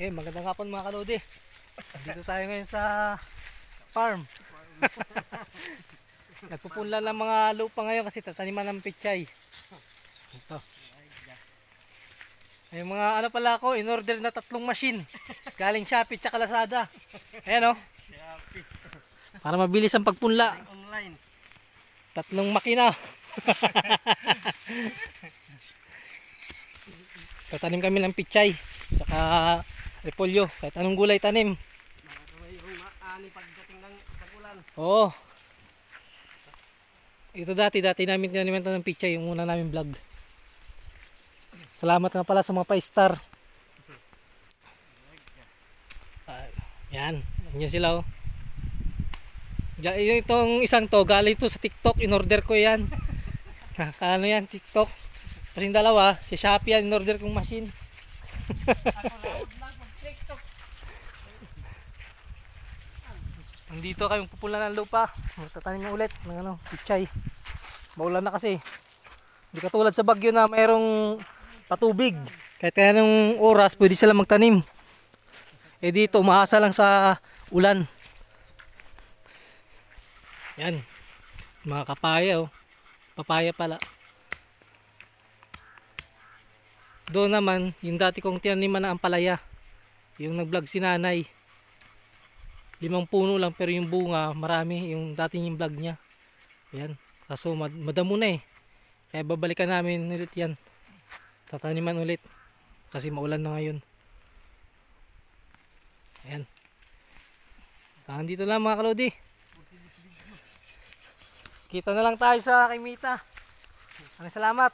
Magandang hapon mga kalodi. Dito tayo ngayon sa farm. Nagpupunla ng mga lupa ngayon kasi tataniman ng pichay. Ito. May mga ano pala ako, in order na 3 machine. Galing Shopee tsaka Lazada. Ayan o. Para mabilis ang pagpunla. Online. 3 makina. Tatanim kami ng pichay tsaka repolyo, kahit anong gulay tanim. Makakaway yung maani pagdating ng tagulan. Oo. Ito dati namin tinaniman ng pichay, yung una namin vlog. Salamat nga pala sa mga pa-star. Yan, yan sila oh. Itong isang to, galing to sa TikTok, in order ko yan. Ano yan, TikTok. Kasi yung dalawa, si Shopee yan, in order kong machine. Nandito kayong pupula ng lupa. Tatanim na ulit ng ano, pichay. Maulan na kasi. Hindi katulad sa Bagyo na mayroong patubig. Kahit kaya ng oras, pwede sila magtanim. Eh dito, umaasa lang sa ulan. Yan. Mga kapaya oh. Papaya pala. Doon naman, yung dati kong tinaniman na ampalaya. Yung nag-vlog si nanay. 5 puno lang pero yung bunga marami, yung dating yung vlog niya. Yan. Kaso madamo na eh. Kaya babalikan namin ulit yan. Tataniman ulit. Kasi maulan na ngayon. Ayan. Hanggang dito lang mga kalodi. Kita na lang tayo sa kay Mita. Maraming salamat.